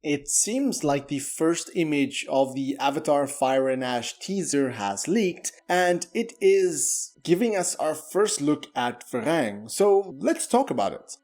It seems like the first image of the Avatar Fire and Ash teaser has leaked, and it is giving us our first look at VARANG, so let's talk about it.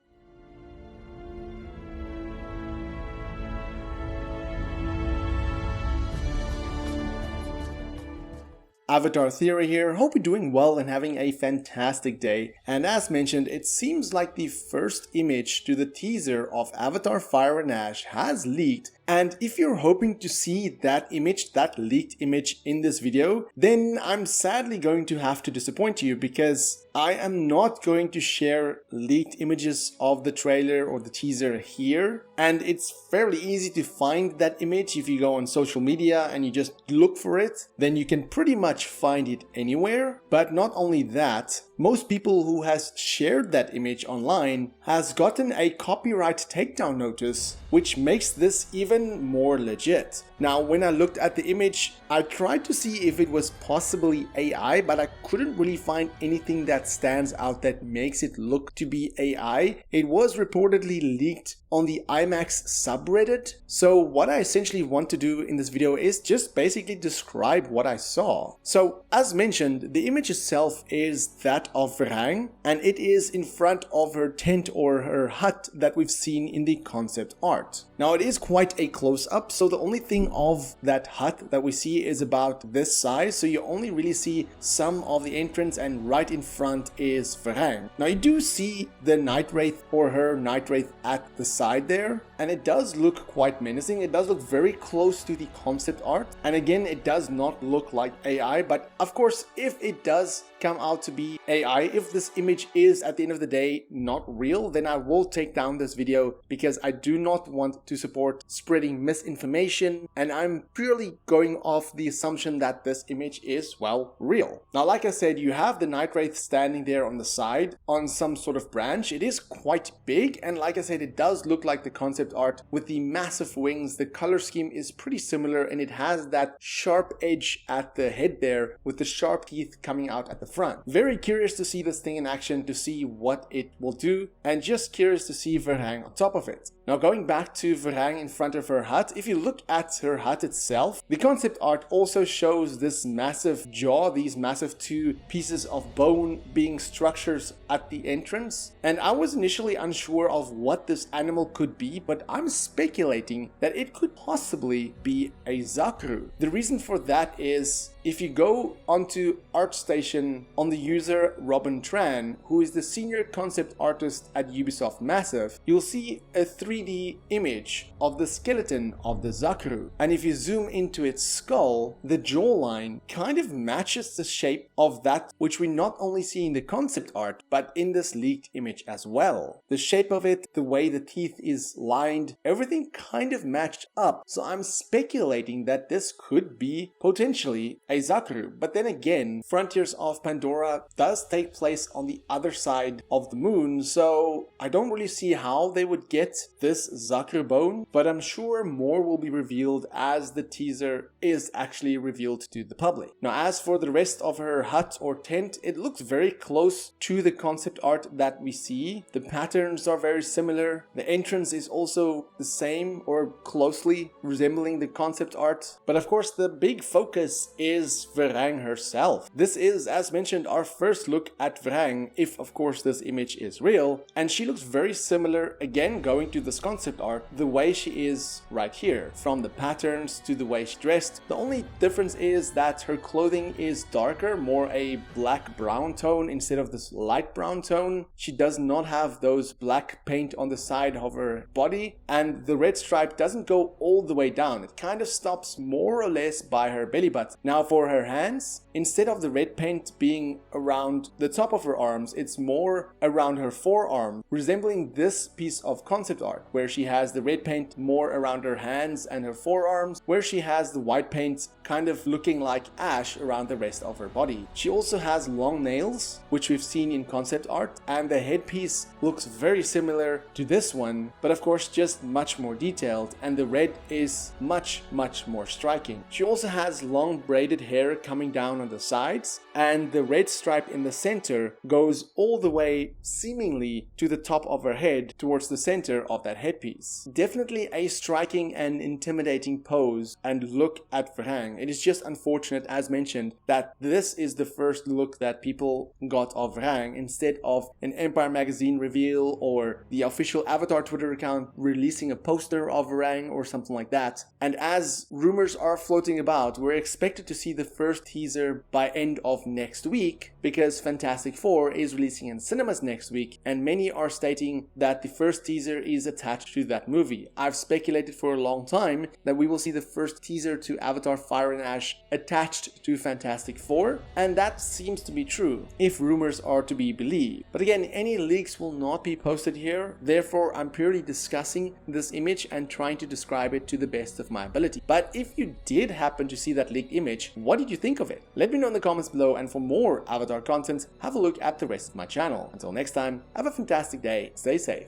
Avatar Theory here, hope you're doing well and having a fantastic day. And as mentioned, it seems like the first image to the teaser of Avatar Fire and Ash has leaked. And if you're hoping to see that image, that leaked image in this video, then I'm sadly going to have to disappoint you because I am not going to share leaked images of the trailer or the teaser here. And it's fairly easy to find that image if you go on social media and you just look for it, then you can pretty much find it anywhere. But not only that, most people who has shared that image online has gotten a copyright takedown notice, which makes this even more legit. Now, when I looked at the image, I tried to see if it was possibly AI, but I couldn't really find anything that stands out that makes it look to be AI. It was reportedly leaked on the IMAX subreddit. So what I essentially want to do in this video is just basically describe what I saw. So as mentioned, the image itself is that of VARANG, and it is in front of her tent or her hut that we've seen in the concept art. Now it is quite a close-up, so the only thing of that hut that we see is about this size, so you only really see some of the entrance, and right in front is VARANG. Now you do see the Night Wraith or her Night Wraith at the side there, and it does look quite menacing. It does look very close to the concept art, and again it does not look like AI, but of course if it does come out to be AI, if this image is at the end of the day not real, then I will take down this video because I do not want to support spreading misinformation, and I'm purely going off the assumption that this image is, well, real. Now like I said, you have the Night Wraith standing there on the side on some sort of branch. It is quite big, and like I said, it does look like the concept art with the massive wings. The color scheme is pretty similar, and it has that sharp edge at the head there with the sharp teeth coming out at the front. Very curious to see this thing in action, to see what it will do, and just curious to see VARANG on top of it. Now going back to VARANG in front of her hut, if you look at her hut itself, the concept art also shows this massive jaw, these massive two pieces of bone being structures at the entrance. And I was initially unsure of what this animal could be, but I'm speculating that it could possibly be a Zakru. The reason for that is, if you go onto ArtStation on the user Robin Tran, who is the senior concept artist at Ubisoft Massive, you'll see a 3D image of the skeleton of the Zakru. And if you zoom into its skull, the jawline kind of matches the shape of that which we not only see in the concept art, but in this leaked image as well. The shape of it, the way the teeth is lined, everything kind of matched up. So I'm speculating that this could be potentially a Zakru. But then again, Frontiers of Pandora does take place on the other side of the moon, so I don't really see how they would get this Zakru bone, but I'm sure more will be revealed as the teaser is actually revealed to the public. Now as for the rest of her hut or tent, it looks very close to the concept art that we see. The patterns are very similar. The entrance is also the same or closely resembling the concept art. But of course the big focus is VARANG herself. This is, as mentioned, our first look at VARANG, if of course this image is real, and she looks very similar, again going to this concept art, the way she is right here, from the patterns to the way she's dressed. The only difference is that her clothing is darker, more a black brown tone instead of this light brown tone. She does not have those black paint on the side of her body, and the red stripe doesn't go all the way down. It kind of stops more or less by her belly button. Now for her hands, instead of the red paint being around the top of her arms, it's more around her forearm, resembling this piece of concept art where she has the red paint more around her hands and her forearms, where she has the white paint kind of looking like ash around the rest of her body. She also has long nails, which we've seen in concept art, and the headpiece looks very similar to this one, but of course just much more detailed, and the red is much more striking. She also has long braided hair coming down on the sides, and the red stripe in the center goes all the way seemingly to the top of her head towards the center of that headpiece. Definitely a striking and intimidating pose and look at VARANG. It is just unfortunate, as mentioned, that this is the first look that people got of VARANG instead of an Empire magazine reveal or the official Avatar Twitter account releasing a poster of VARANG or something like that. And as rumors are floating about, we're expected to see the first teaser by end of next week because Fantastic Four is releasing in cinemas next week, and many are stating that the first teaser is attached to that movie. I've speculated for a long time that we will see the first teaser to Avatar Fire and Ash attached to Fantastic Four, and that seems to be true if rumors are to be believed. But again, any leaks will not be posted here, therefore I'm purely discussing this image and trying to describe it to the best of my ability. But if you did happen to see that leaked image, what did you think of it? Let me know in the comments below, and for more Avatar content, have a look at the rest of my channel. Until next time, have a fantastic day, stay safe.